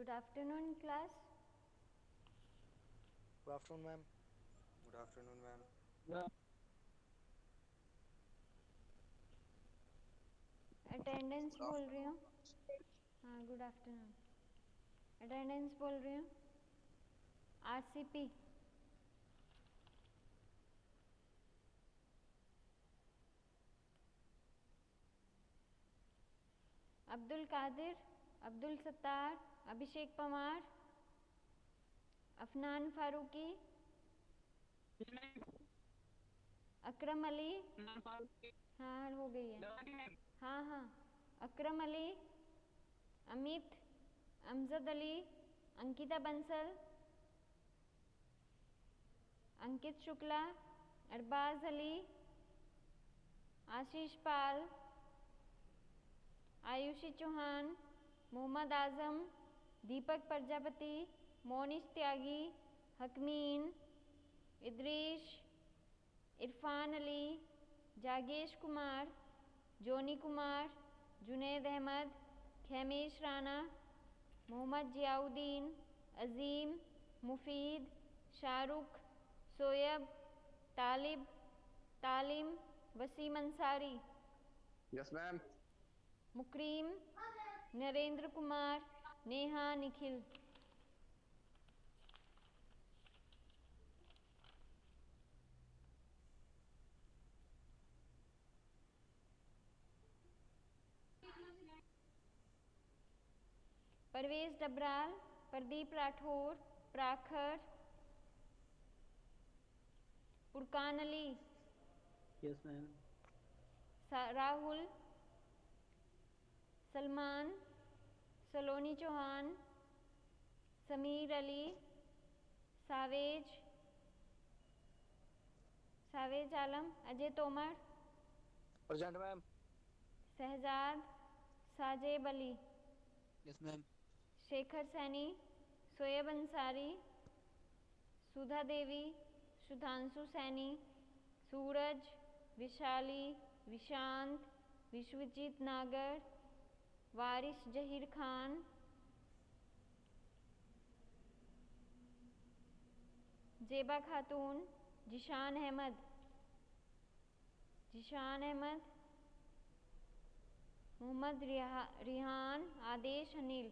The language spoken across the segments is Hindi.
Good afternoon, class. Good afternoon, ma'am. Good afternoon, ma'am. Attendance Good बोल रही हूँ. afternoon. हाँ, गुड आफ्टरनून. अटेंडेंस बोल रही हूँ. आरसीपी. अब्दुल कादिर, अब्दुल सत्तार, अभिषेक पवार, अफनान फारूकी, अकरम अली. हाँ, हो गई है. हाँ हाँ. अकरम अली, अमित, अमजद अली, अंकिता बंसल, अंकित शुक्ला, अरबाज अली, आशीष पाल, आयुषी चौहान, मोहम्मद आजम, दीपक प्रजापति, मोनिश त्यागी, हकमीन, इद्रीश, इरफान अली, जागेश कुमार, जोनी कुमार, जुनैद अहमद, खेमेश राना, मोहम्मद जियाउद्दीन, अजीम, मुफीद, Shahrukh, Soyab, Talib, Talim, Wasim Ansari, Yes, ma'am. Mukrim, Narendra Kumar, Neha, Nikhil. Parvez Dabral, Pradeep Rathore, Prakhar, Furqan Ali. Yes, ma'am. Rahul, Salman, Saloni Chauhan, Sameer Ali, Savej, Savej Alam, Ajay Tomar, Present, ma'am. Shahzad, Sajeb Ali, Yes, ma'am. Shekhar Saini, Soeb Ansari, Sudha Devi, Sudhanshu Saini, Suraj, Vishali, Vishant, Vishwajeet Nagar, Waris Zaheer Khan, जेबा खातून, जिशान अहमद, जिशान अहमद, मोहम्मद रिहान, आदेश अनिल.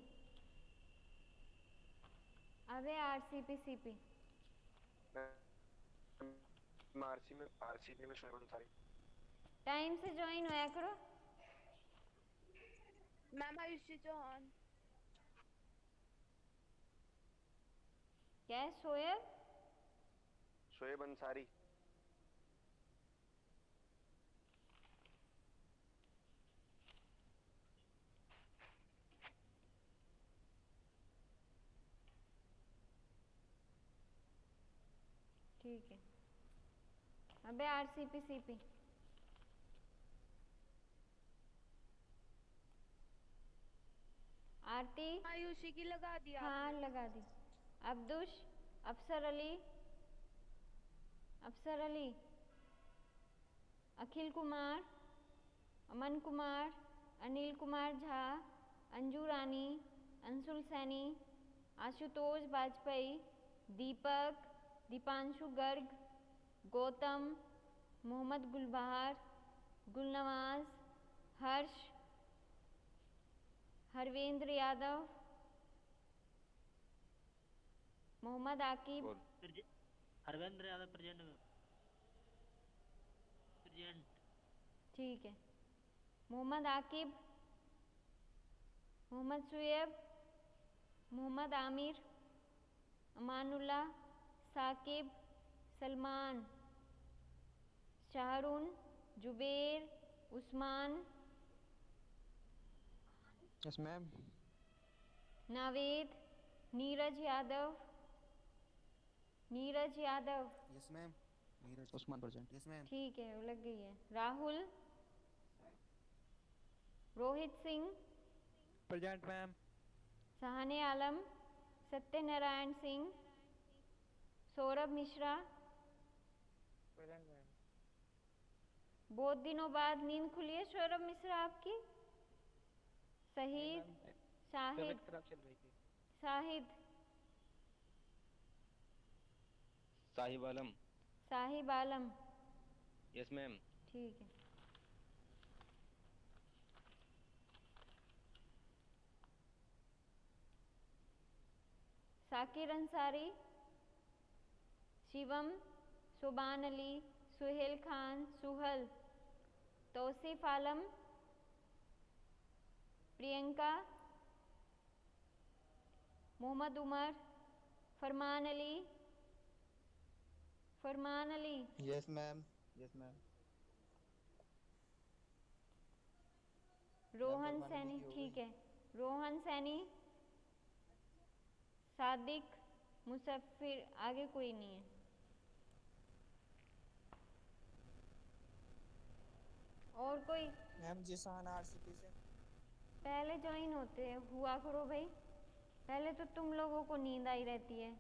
अबे आरसीपी आरसीबी में शोएब अंसारी. टाइम से ज्वाइन होया करो. मैम आयुषी चौहान. क्या है सोएब? शोएब अंसारी. ठीक है. अबे आरसीपी आरती. आयुषी की लगा दिया हाँ, आपने. लगा दी. अब्दुश, अफसर अली, अफसर अली, अखिल कुमार, अमन कुमार, अनिल कुमार झा, अंजू रानी, अंशुल सैनी, आशुतोष वाजपेयी, दीपक, दीपांशु गर्ग, गौतम, मोहम्मद गुलबहार, गुलनवाज, हर्ष, हरवेंद्र यादव, मोहम्मद आकिब. हरवेंद्र यादव प्रेजेंट. ठीक है. Mohammad Aqib, Mohammad सुएब, Mohammad Aamir, Amanullah, Saqib, Salman, Shahrun, Zuber, Usman, Yes, ma'am. Naved, Neeraj Yadav, Neeraj Yadav. Yes, ma'am. Neeraj. Usman present. Yes, ma'am. ठीक है, वो लग गई है. Rahul, Rohit Singh, Present, ma'am. सहाने आलम, सत्यनारायण सिंह, सौरभ मिश्रा. Present, ma'am. बहुत दिनों बाद नींद खुली है सौरभ मिश्रा आपकी. शहीद, शाहिद, खराब चल रही थी. साहिद। साहिब आलम। साहिब आलम। Yes ma'am. ठीक है। साकिर अंसारी, शिवम, सुबान अली, सुहेल खान, सुहल, तौसीफ आलम, प्रियंका, मोहम्मद उमर, फरमान अली। फरमान Ali. Yes, ma'am. Yes, ma'am. Rohan फरमान अली सैनी। की हो ठीक गई। है। रोहन सैनी, सादिक, मुसफ़िर। आगे कोई नहीं है। और कोई? मैम जिसान आरसीपी से। पहले ज्वाइन होते हुआ करो भाई। पहले तो तुम लोगों को नींद आई रहती है।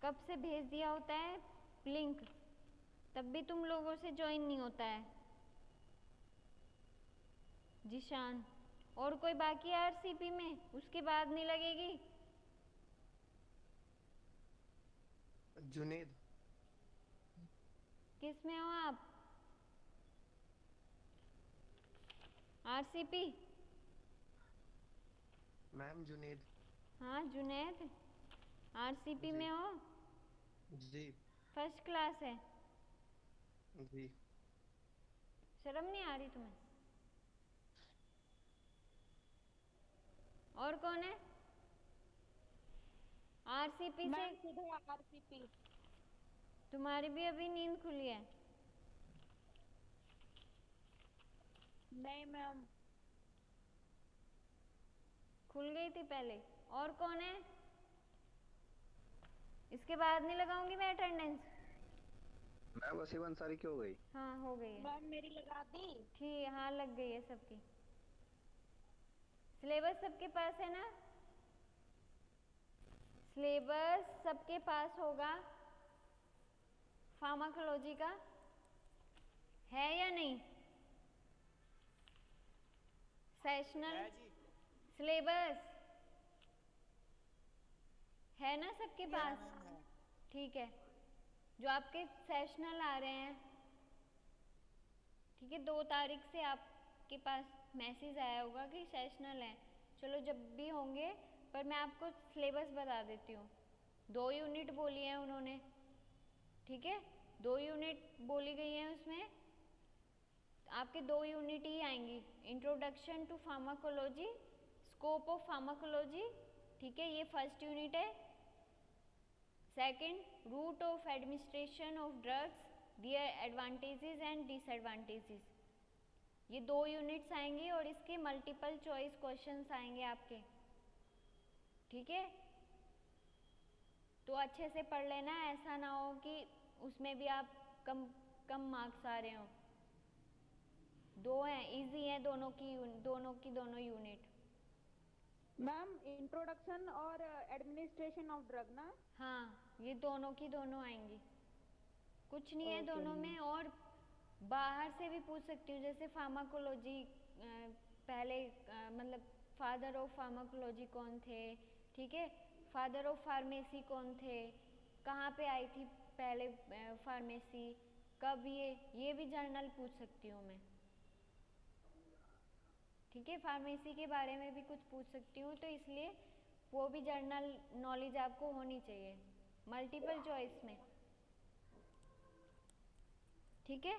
कब से भेज दिया होता है लिंक, तब भी तुम लोगों से ज्वाइन नहीं होता है। जिशान। और कोई बाकी है आरसीपी में? उसके बाद नहीं लगेगी? जुनेद। किस में हो आप? आरसीपी। मैम जुनेद। हाँ जुनैद, आरसीपी में हो? जी। फर्स्ट क्लास है। जी। शर्म नहीं आ रही तुम्हें? और कौन है आरसीपी से? मैम सीधे आरसीपी। तुम्हारी भी अभी नींद खुली है? नहीं मैम। खुल गई थी पहले। और कौन है? इसके बाद नहीं लगाऊंगी मैं अटेंडेंस। मैम वसीम अंसारी क्यों हो गई? हाँ हो गई है। मैम मेरी लगा दी। ठीक, हाँ लग गई है सबकी। सिलेबस सबके पास है ना? सिलेबस सबके पास होगा फार्माकोलॉजी का, है या नहीं? सेशनल है जी। सिलेबस है ना सबके पास? मैम है। ठीक है। जो आपके सेशनल आ रहे हैं, ठीक है, 2 तारीख से आपके पास मैसेज आया होगा कि सेशनल है। चलो जब भी होंगे, पर मैं आपको सिलेबस बता देती हूँ। 2 यूनिट बोली है उन्होंने, ठीक है, 2 यूनिट बोली गई हैं। उसमें आपके 2 यूनिट ही आएंगी। Introduction to pharmacology, scope of pharmacology, ठीक है, ये फर्स्ट यूनिट है। Second, route of administration of drugs, their advantages and disadvantages. ये 2 यूनिट्स आएंगे और इसके मल्टीपल चॉइस क्वेश्चंस आएंगे आपके, ठीक है। तो अच्छे से पढ़ लेना, ऐसा ना हो कि उसमें भी आप कम मार्क्स आ रहे हो। 2 हैं, इजी हैं दोनों दोनों यूनिट। मैम इंट्रोडक्शन और एडमिनिस्ट्रेशन ऑफ ड्रग ना? हाँ, ये दोनों आएंगी। कुछ नहीं है Okay, दोनों ma'am. में। और बाहर से भी पूछ सकती हूँ, जैसे फार्माकोलॉजी, पहले मतलब फादर ऑफ फार्माकोलॉजी कौन थे, ठीक है, फादर ऑफ फार्मेसी कौन थे, कहाँ पे आई थी पहले फार्मेसी, कब, ये भी जर्नल पूछ सकती हूँ मैं, ठीक है। फार्मेसी के बारे में भी कुछ पूछ सकती हूँ, तो इसलिए वो भी जर्नल नॉलेज आपको होनी चाहिए मल्टीपल चॉइस में, ठीक है।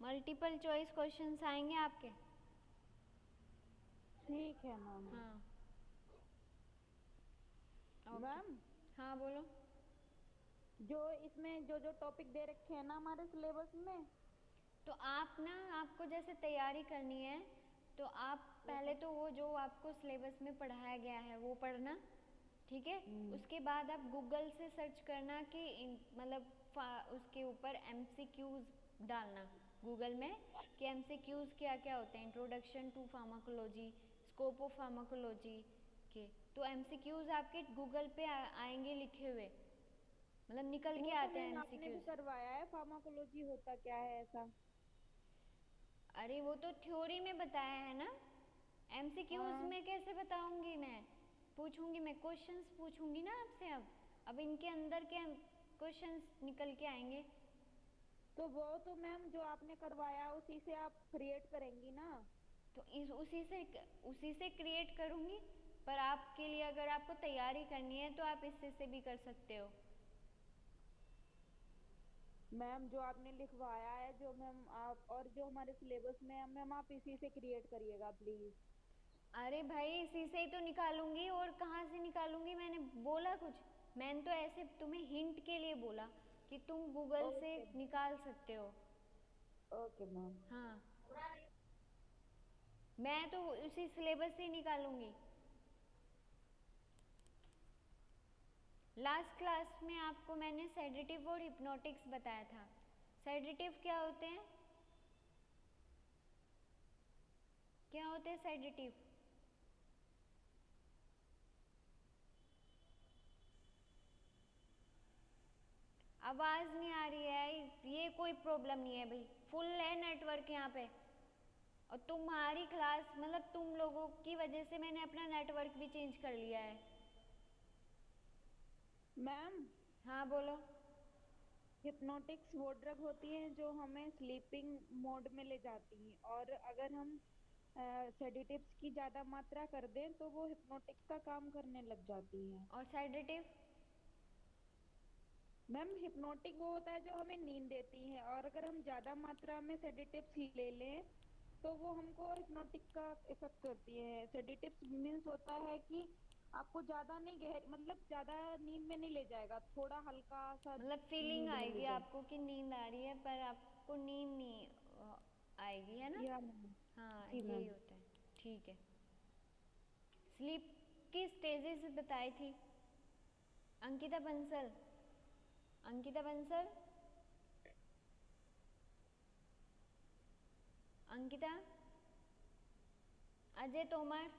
मल्टीपल चॉइस क्वेश्चंस आएंगे आपके। ठीक है मैम। हाँ मैम हाँ बोलो। जो इसमें जो टॉपिक दे रखे हैं ना हमारे सिलेबस में, तो आप ना, आपको जैसे तैयारी करनी है, तो आप पहले तो वो जो आपको सिलेबस में पढ़ाया गया है वो पढ़ना, ठीक है। उसके बाद आप गूगल से सर्च करना कि मतलब उसके ऊपर एमसीक्यूज डालना गूगल में कि एमसीक्यूज क्या क्या होते हैं, introduction to pharmacology, scope of pharmacology के। तो एमसीक्यूज आपके गूगल पे आएंगे लिखे हुए, मतलब निकल के आते हैं आपने भी एमसीक्यूज। करवाया है फार्माकोलॉजी होता क्या है ऐसा? अरे वो तो थ्योरी में बताया है ना, एमसीक्यूज हाँ। में कैसे बताऊंगी मैं? पूछूंगी, मैं क्वेश्चंस पूछूंगी ना आपसे। अब इनके अंदर के क्वेश्चंस निकल के आएंगे। तो वो तो मैम जो आपने करवाया उसी से आप क्रिएट करेंगी ना। तो उसी से क्रिएट करूंगी, पर आपके लिए अगर आपको तैयारी करनी है तो आप इससे से भी कर सकते हो। मैम जो आपने लिखवाया है जो मैम आप और जो हमारे सिलेबस में है मैम आप इसी से क्रिएट करिएगा प्लीज। अरे भाई इसी से ही तो निकालूंगी, और कहाँ से निकालूंगी? मैंने बोला कुछ? मैंने तो ऐसे तुम्हें हिंट के लिए बोला कि तुम गूगल से ओके निकाल सकते हो। Okay ma'am. हाँ, मैं तो उसी सिलेबस से ही निकालूंगी। लास्ट क्लास में आपको मैंने सेडेटिव और हिप्नोटिक्स बताया था। सेडेटिव क्या होते हैं? क्या होते हैं सेडेटिव? आवाज नहीं आ रही है, ये कोई प्रॉब्लम नहीं है भाई, फुल है नेटवर्क यहाँ पे। और तुम्हारी क्लास मतलब तुम लोगों की वजह से मैंने अपना नेटवर्क भी चेंज कर लिया है। मैम हाँ बोलो। हिप्नोटिक्स वो ड्रग होती है जो हमें स्लीपिंग मोड में ले जाती हैं और अगर हम सेडेटिव्स की ज्यादा मात्रा कर दें तो वो हिप्नोटिक का काम करने लग जाती हैं। और सेडेटिव? मैम हिप्नोटिक वो होता है जो हमें नींद देती है और अगर हम ज्यादा मात्रा में सेडेटिव्स ले लें तो वो हमको हिप्नोटिक का इफेक्ट करती है। सेडेटिव्स मीन्स होता है कि आपको ज्यादा नहीं गहरी मतलब ज्यादा नींद में नहीं ले जाएगा, थोड़ा हल्का सा मतलब फीलिंग नींद में आएगी ले जाएगा। आपको कि नींद आ रही है, पर आपको नींद नहीं आएगी, है ना? या मैम। हाँ जी यही मैम। होता है। ठीक है। स्लीप की स्टेजेस बताई थी Ankita Bansal. Ankita Bansal, Ankita, Ajay Tomar,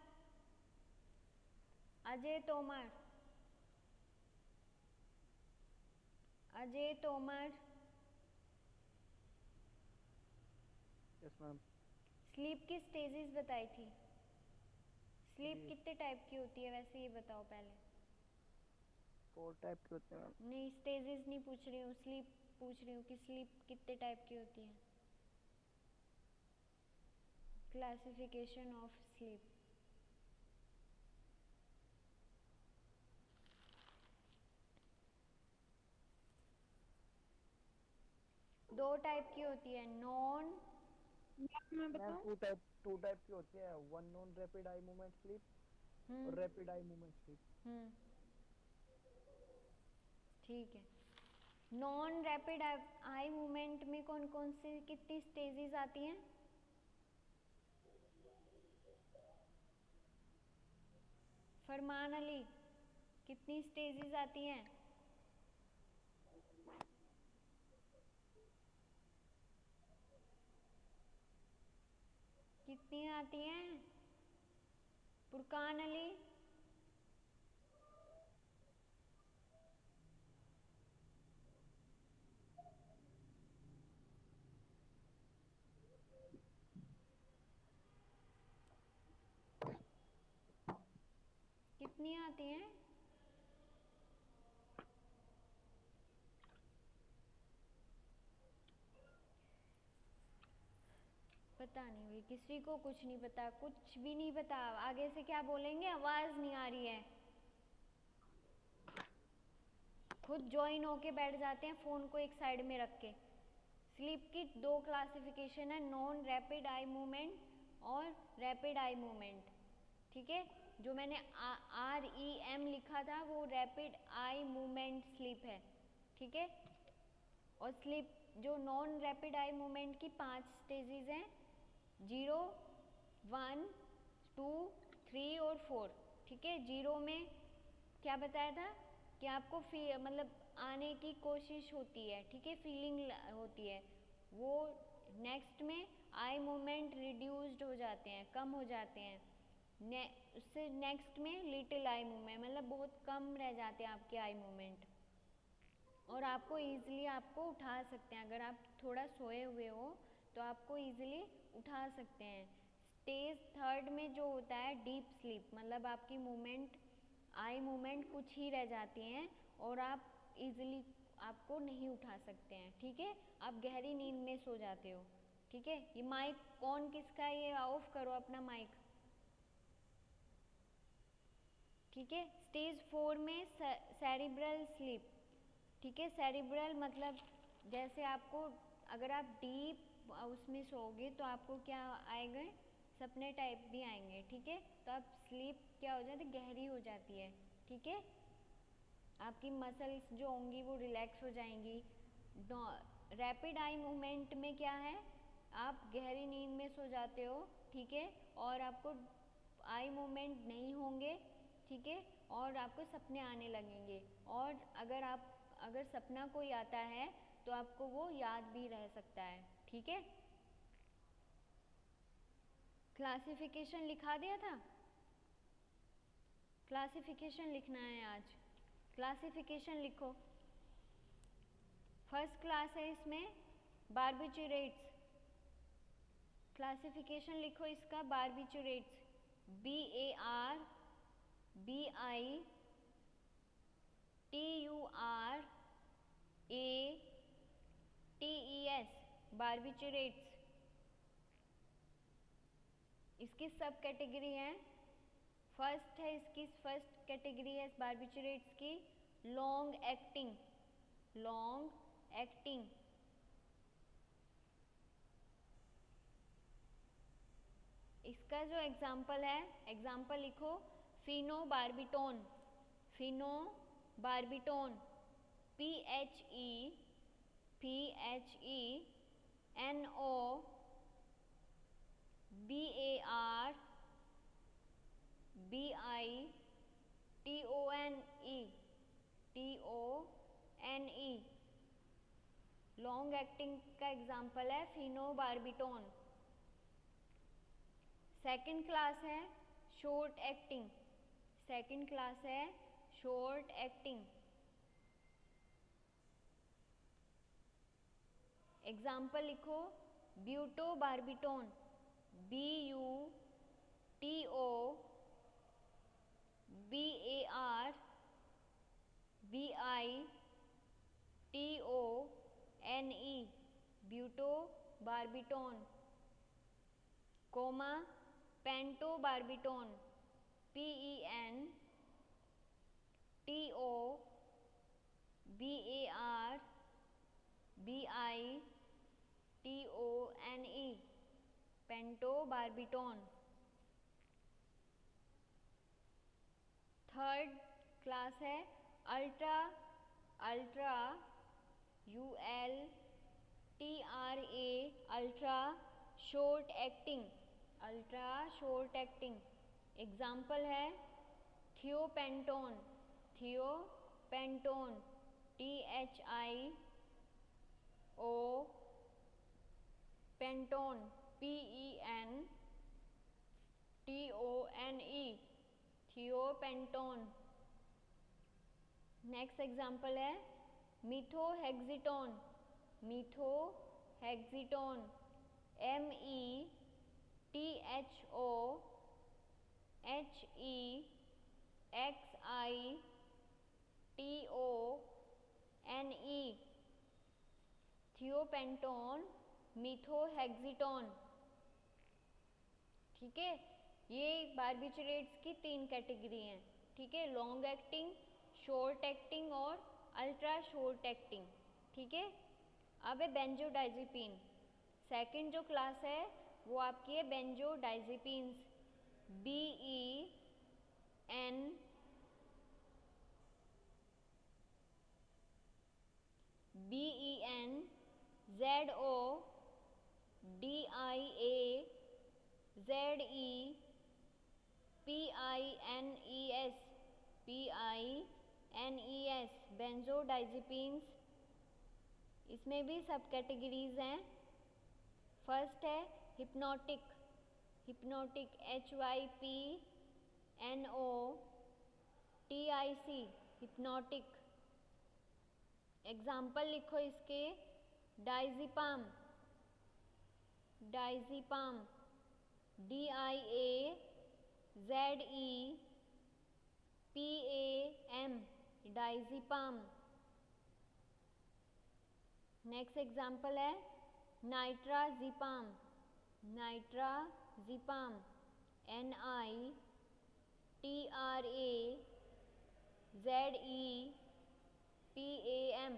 Ajay Tomar, Ajay Tomar. Yes ma'am. Sleep की स्टेजेस बताई थी। स्लीप जी। कितने टाइप की होती है वैसे ये बताओ पहले। 4 टाइप के होते हैं मैम। नहीं स्टेजेस नहीं पूछ रही हूँ, स्लीप पूछ रही हूँ कि स्लीप कितने टाइप की होती है। Classification of sleep. दो टाइप की होती है, नॉन। मैं मैम बताऊं? 2 टाइप की होती है, one non rapid eye movement sleep और रैपिड आई मूवमेंट स्लीप। हम्म, ठीक है। नॉन रैपिड आई मूवमेंट में कौन कौन सी कितनी स्टेजेस आती हैं? फरमान अली, कितनी स्टेजेस आती हैं? कितनी आती हैं? फुरकान अली, कितनी आती हैं? पता नहीं भाई, किसी को कुछ नहीं पता, कुछ भी नहीं पता। आगे से क्या बोलेंगे? आवाज नहीं आ रही है, खुद ज्वाइन होके बैठ जाते हैं फोन को एक साइड में रख के। स्लीप की दो क्लासिफिकेशन है, नॉन रैपिड आई मूवमेंट और रैपिड आई मूवमेंट। ठीक है, जो मैंने REM लिखा था वो रैपिड आई मूवमेंट स्लीप है। ठीक है, और स्लीप जो नॉन रैपिड आई मूवमेंट की 5 स्टेजेस हैं, 0, 1, 2, 3 और 4। ठीक है, 0 में क्या बताया था कि आपको मतलब आने की कोशिश होती है, ठीक है, फीलिंग होती है वो। नेक्स्ट में आई मूवमेंट रिड्यूस्ड हो जाते हैं, कम हो जाते हैं। उससे नेक्स्ट में लिटिल आई मूवमेंट, मतलब बहुत कम रह जाते हैं आपके आई मूवमेंट, और आपको इजीली आपको उठा सकते हैं। अगर आप थोड़ा सोए हुए हो तो आपको इजीली उठा सकते हैं। स्टेज 3 में जो होता है डीप स्लीप, मतलब आपकी मूवमेंट आई मूवमेंट कुछ ही रह जाती हैं और आप इजीली आपको नहीं उठा सकते हैं, ठीक है। आप गहरी नींद में सो जाते हो, ठीक है। ये माइक कौन किसका है, ये ऑफ करो अपना माइक, ठीक है। स्टेज 4 में सेरिब्रल स्लीप, ठीक है। सेरिब्रल मतलब जैसे आपको अगर आप डीप उसमें सोओगे तो आपको क्या आएगा, सपने टाइप भी आएंगे, ठीक है। तो आप स्लीप क्या हो जाती है, गहरी हो जाती है, ठीक है। आपकी मसल्स जो होंगी वो रिलैक्स हो जाएंगी। रैपिड आई मूवमेंट में क्या है, आप गहरी नींद में सो जाते हो, ठीक है, और आपको आई मूवमेंट नहीं होंगे, ठीक है, और आपको सपने आने लगेंगे। और अगर सपना कोई आता है तो आपको वो याद भी रह सकता है, ठीक है। क्लासिफिकेशन लिखा दिया था, क्लासिफिकेशन लिखना है आज, क्लासिफिकेशन लिखो। फर्स्ट क्लास है इसमें बारबिचुरेट्स, क्लासिफिकेशन लिखो इसका बारबिचुरेट्स, BARBITURATES, बारबिचुरेट्स। इसकी सब कैटेगरी है, फर्स्ट है इसकी फर्स्ट कैटेगरी है बारबिचुरेट्स की लॉन्ग एक्टिंग, लॉन्ग एक्टिंग। इसका जो एग्जाम्पल है, एग्जाम्पल लिखो, phenobarbitone, phenobarbitone, PHENOBARBITONE, long acting का एग्जाम्पल है फिनोबार्बिटोन। सेकंड क्लास है शॉर्ट एक्टिंग, सेकंड क्लास है शॉर्ट एक्टिंग। एग्जाम्पल लिखो, butobarbitone, BUTOBARBITONE, butobarbitone, comma pentobarbitone, PENTOBARBITONE, pentobarbitone. Third class है ultra, ultra ULTRA, ultra short acting, ultra short acting. Example है thiopentone, thiopentone, THIO pentone, PENTONE, thiopentone. Next example है मिथोहेक्सिटोन, मिथोहेक्सिटोन, METHOHEXITONE, थियोपेंटोन, मिथोहेक्सिटोन, ठीक है। ये बारबिचुरेट्स की 3 कैटेगरी हैं, ठीक है, लॉन्ग एक्टिंग, शॉर्ट एक्टिंग और अल्ट्रा शॉर्ट एक्टिंग, ठीक है। अब है बेंजोडाइजिपिन, सेकंड जो क्लास है वो आपकी है बेंजोडाइजिपिन्स, BENZODIAZEPINES, बेंजोडाइजिपिन्स। इसमें भी सब कैटेगरीज हैं। फर्स्ट है hypnotic, hypnotic HYPNOTIC, hypnotic. Example लिखो इसके, डाइजिपाम, डाइजिपाम, DIAZEPAM, डाइज़ीपाम। नेक्स्ट एग्जाम्पल है नाइट्राज़ीपाम। नाइट्राज़ीपाम NITRAZEPAM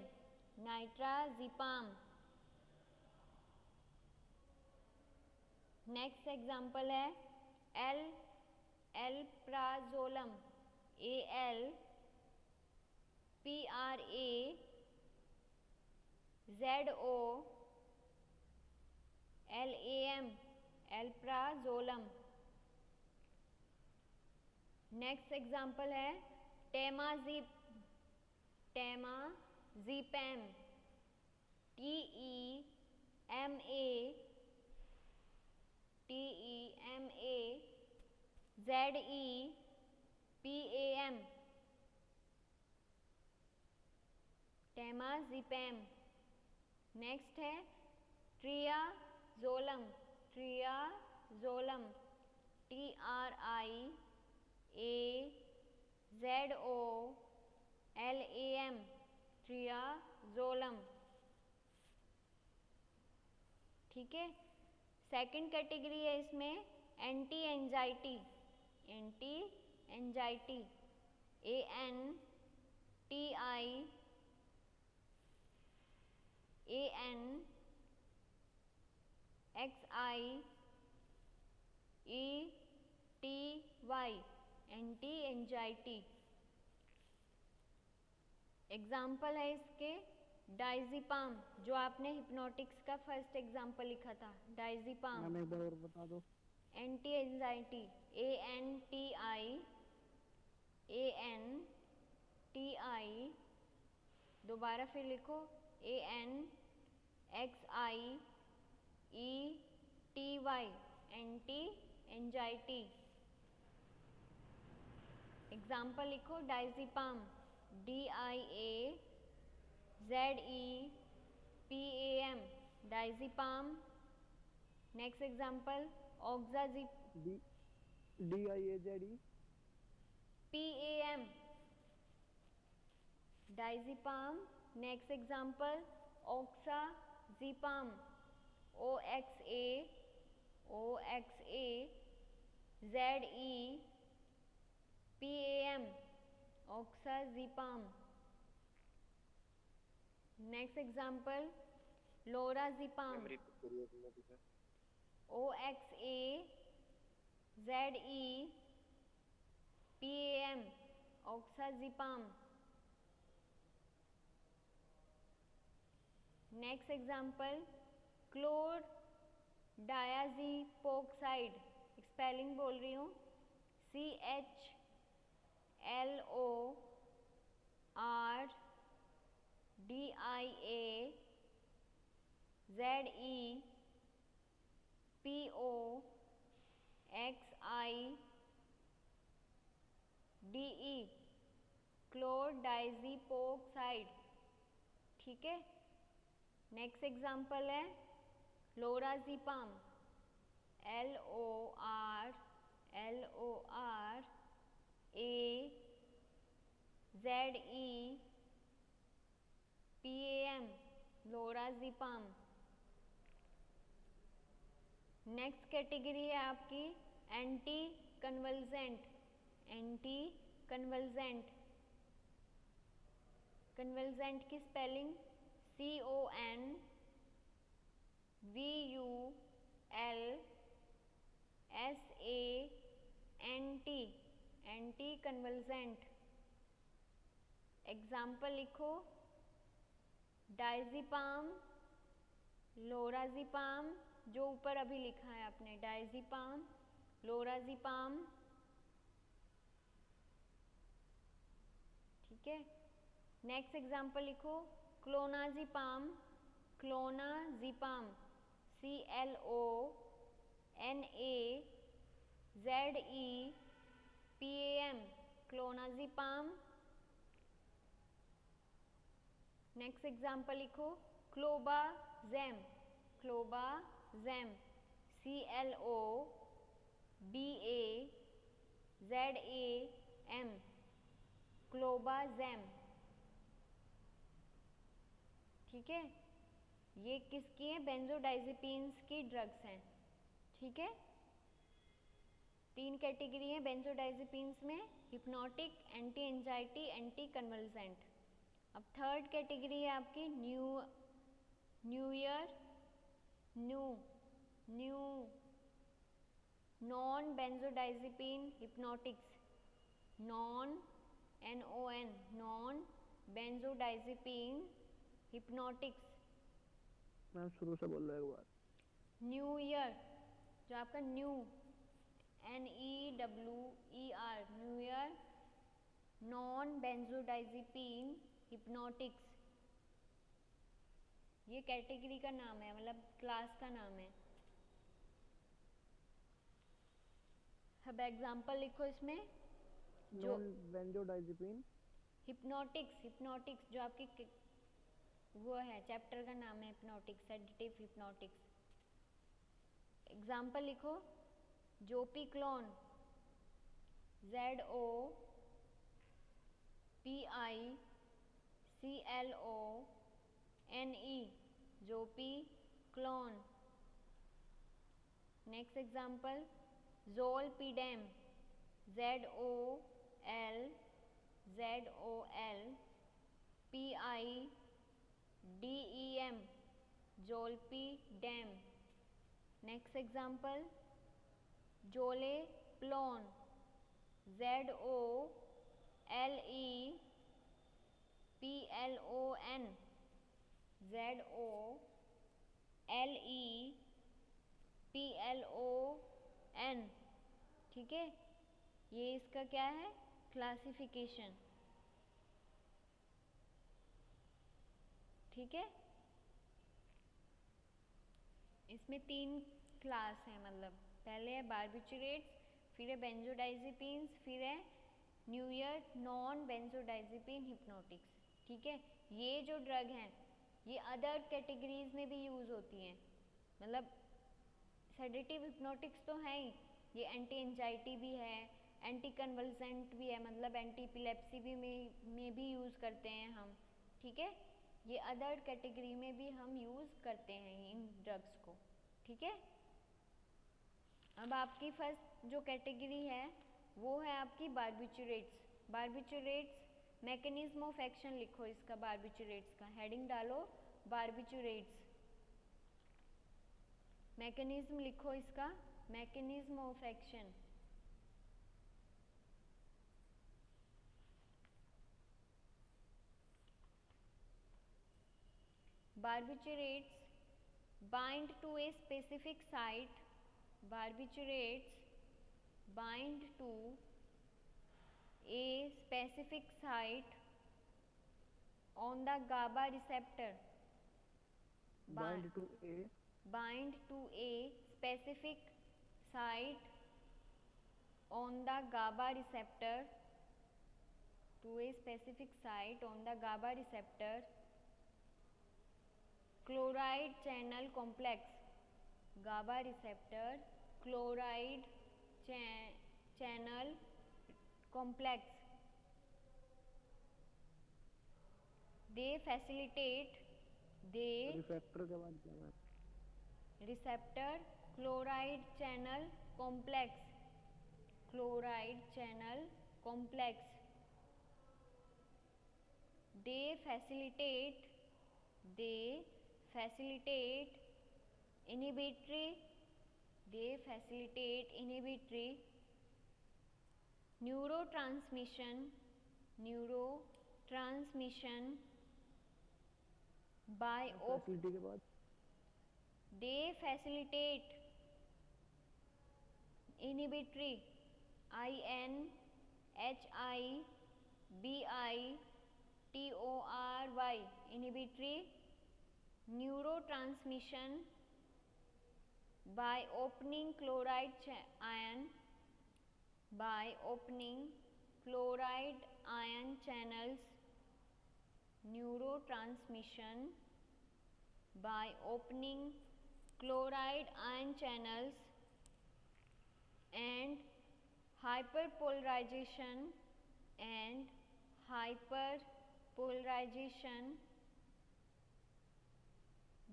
नाइट्राज़ीपाम। नेक्स्ट एग्जाम्पल है एलप्राज़ोलम ALPRAZOLAM एलप्राज़ोलम। नेक्स्ट एग्जाम्पल है टेमाज़ीपैम TEMAZEPAM टेमाज़ीपैम। नेक्स्ट है ट्रियाज़ोलम TRIAZOLAM ट्रियाज़ोलम। ठीक है। सेकंड कैटेगरी है इसमें anti anxiety anti anxiety. Example है इसके डाइज़ीपाम, जो आपने हिप्नोटिक्स का फर्स्ट एग्जाम्पल लिखा था। डाइज़ीपाम मैम एक बार और बता दो। एंटी एंजाइटी ANTI दोबारा फिर लिखो ANXIETY एंटी एंजाइटी। एग्जाम्पल लिखो diazepam DIAZEPAM diazepam. Next example oxazepam PAM diazepam. Next example oxazepam OXAZEPAM oxazepam. Next example lorazepam OXAZEPAM oxazepam. Next example chlordiazepoxide, spelling बोल रही हूँ CHLORDIAZEPOXIDE क्लोरडायाज़ीपोक्साइड। ठीक है। नेक्स्ट एग्जाम्पल है लोराज़ीपाम LORAZEPAM लोराज़ीपाम। नेक्स्ट कैटेगरी है आपकी एंटी कन्वल्जेंट। कन्वल्जेंट की spelling CONVULSANT anti convulsant. Example लिखो डाइज़ीपाम लोराज़ीपाम, जो ऊपर अभी लिखा है आपने डाइज़ीपाम लोराज़ीपाम। ठीक है। नेक्स्ट एग्जाम्पल लिखो क्लोनाज़ीपाम CLONAZEPAM क्लोनाज़ीपाम। नेक्स्ट एग्जाम्पल लिखो क्लोबाज़ेम CLOBAZAM क्लोबाज़ेम। ठीक है, ये किसकी है? बेंजोडाइजेपिन्स की ड्रग्स हैं, ठीक है। 3 कैटेगरी है बेंजोडाइजेपिन्स में, hypnotic, anti anxiety, anti convulsant. अब थर्ड कैटेगरी है आपकी new non benzodiazepine hypnotics, non benzodiazepine hypnotics. Ma'am शुरू से बोल रहे एक बार। न्यू ईयर जो आपका NEWER new year non benzodiazepine hypnotics, ये कैटेगरी का नाम है, मतलब क्लास का नाम है। अब एग्जांपल लिखो इसमें, जो नॉन बेंजोडाइजेपिन हिप्नोटिक्स जो आपकी वो है, चैप्टर का नाम है हिप्नोटिक्स, सेडेटिव हिप्नोटिक्स। एग्जांपल लिखो, zopiclone, ZOPICLONE, zopiclone. Next example, zolpidem, ZOLPIDEM, zolpidem. Next example, zaleplon, ZOLEPLON, ZOLEPLON, ठीक है। ये इसका क्या है? क्लासिफिकेशन, ठीक है। इसमें 3 क्लास है, मतलब पहले है बार्बिचुरेट्स, फिर है बेंजोडाइजेपिन्स, फिर है new year non benzodiazepine hypnotics, ठीक है। ये जो ड्रग हैं ये अदर कैटेगरीज में भी यूज़ होती हैं, मतलब सेडेटिव हिप्नोटिक्स तो है ही, ये एंटी एंजाइटी भी है, एंटी कन्वल्सेंट भी है, मतलब एंटी एपिलेप्सी भी में भी यूज़ करते हैं हम, ठीक है। ये अदर कैटेगरी में भी हम यूज़ करते हैं इन ड्रग्स को, ठीक है। अब आपकी फर्स्ट जो कैटेगरी है वो है आपकी बार्बिचुरेट्स। मैकेनिज्म ऑफ एक्शन लिखो इसका, बार्बिचुरेट्स का हेडिंग डालो, बार्बिचुरेट्स। मैकेनिज्म लिखो इसका, mechanism of action. Barbiturates bind to a specific site. Barbiturates bind to a specific site on the GABA receptor. bind to a Bind to a specific site on the GABA receptor. To a specific site on the GABA receptor. Chloride channel complex, GABA receptor, chloride channel complex. They facilitate, receptor के बाद क्या है? receptor, chloride channel complex, chloride channel complex. They facilitate inhibitory neurotransmission by facility के बाद they facilitate inhibitory INHIBITORY inhibitory neurotransmission by opening chloride ion channels. Neurotransmission by opening chloride ion channels and hyperpolarization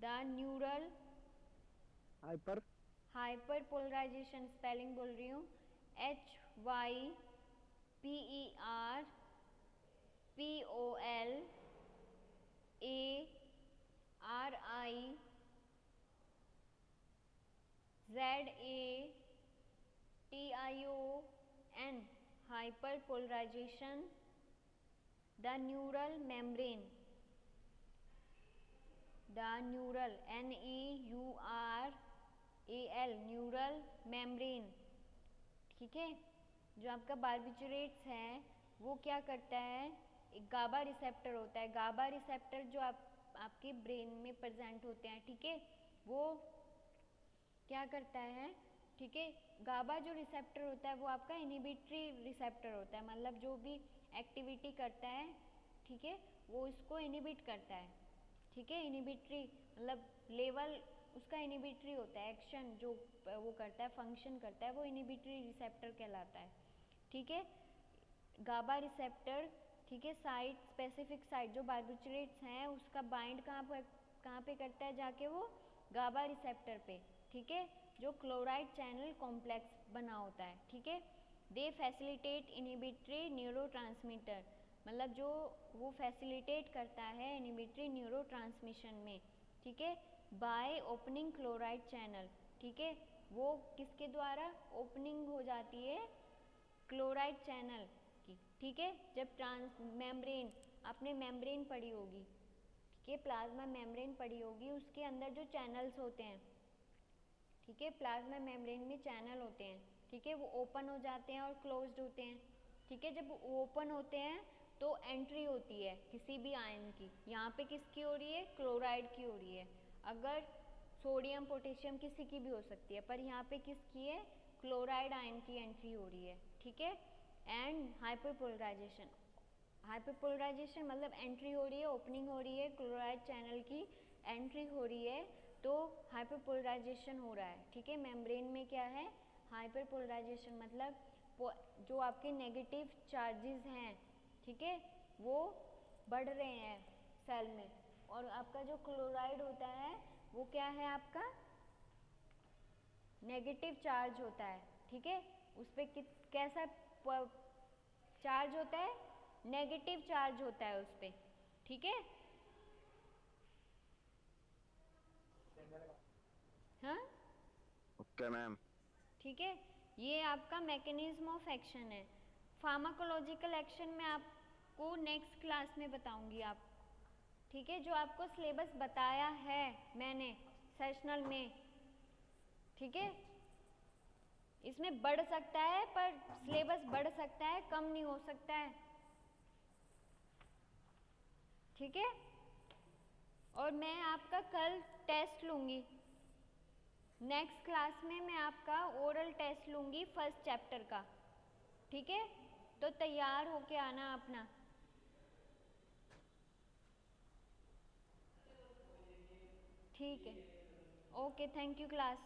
the neural hyper hyperpolarization, spelling बोल रही हूँ, HYPERPOLRAZATION, hyperpolarization, the neural membrane, the neural NEURAL neural membrane, ठीक है। जो आपका बार्बिचुरेट्स है वो क्या करता है, एक गाबा रिसेप्टर होता है, गाबा रिसेप्टर जो आपके ब्रेन में प्रेजेंट होते हैं, ठीक है, वो क्या करता है, ठीक है, गाबा जो रिसेप्टर होता है वो आपका इनहिबिटरी रिसेप्टर होता है, मतलब जो भी एक्टिविटी करता है, ठीक है, वो इसको इनहिबिट करता है, ठीक है, इनहिबिटरी मतलब लेवल उसका इनहिबिटरी होता है, एक्शन जो वो करता है, फंक्शन करता है, वो इनहिबिटरी रिसेप्टर कहलाता है, ठीक है। गाबा रिसेप्टर, ठीक है, साइट स्पेसिफिक साइट जो बार्बिचुरेट्स हैं उसका बाइंड कहाँ पे करता है, जाके वो गाबा रिसेप्टर पे, ठीक है, जो क्लोराइड चैनल कॉम्प्लेक्स बना होता है, ठीक है। दे फैसिलिटेट इनहिबिटरी न्यूरोट्रांसमीटर, मतलब जो वो फैसिलिटेट करता है इनहिबिटरी न्यूरो ट्रांसमिशन में, ठीक है, बाय ओपनिंग क्लोराइड चैनल, ठीक है, वो किसके द्वारा ओपनिंग हो जाती है, क्लोराइड चैनल की, ठीक है। जब मेम्ब्रेन, आपने मेम्ब्रेन पढ़ी होगी, ठीक है, प्लाज्मा मेम्ब्रेन पढ़ी होगी, उसके अंदर जो चैनल्स होते हैं, ठीक है, प्लाज्मा मेम्ब्रेन में चैनल होते हैं, ठीक है, वो ओपन हो जाते हैं और क्लोज्ड होते हैं, ठीक है। जब ओपन होते हैं तो एंट्री होती है किसी भी आयन की, यहाँ पे किसकी हो रही है, क्लोराइड की हो रही है, अगर सोडियम पोटेशियम किसी की भी हो सकती है, पर यहाँ पे किसकी है, क्लोराइड आयन की एंट्री हो रही है, ठीक है। एंड हाइपरपोलराइजेशन, हाइपरपोलराइजेशन मतलब एंट्री हो रही है, ओपनिंग हो रही है, क्लोराइड चैनल की एंट्री हो रही है, तो हाइपरपोलराइजेशन हो रहा है, ठीक है। मेम्ब्रेन में क्या है, हाइपरपोलराइजेशन मतलब जो आपके नेगेटिव चार्जेस हैं, ठीक है, वो बढ़ रहे हैं सेल में, और आपका जो क्लोराइड होता है वो क्या है, आपका नेगेटिव चार्ज होता है, ठीक है, उस पर कैसा चार्ज होता है, नेगेटिव चार्ज होता है उस पर, ठीक है। हाँ ओके मैम। ठीक है, ये आपका मैकेनिज्म ऑफ एक्शन है। फार्माकोलॉजिकल एक्शन में आपको नेक्स्ट क्लास में बताऊंगी आप, ठीक है, जो आपको सिलेबस बताया है मैंने सेशनल में, ठीक है। इसमें बढ़ सकता है, पर सिलेबस बढ़ सकता है, कम नहीं हो सकता है, ठीक है। और मैं आपका कल टेस्ट लूँगी, नेक्स्ट क्लास में मैं आपका ओरल टेस्ट लूँगी फर्स्ट चैप्टर का, ठीक है, तो तैयार होके आना अपना। ठीक है, ओके, थैंक यू क्लास।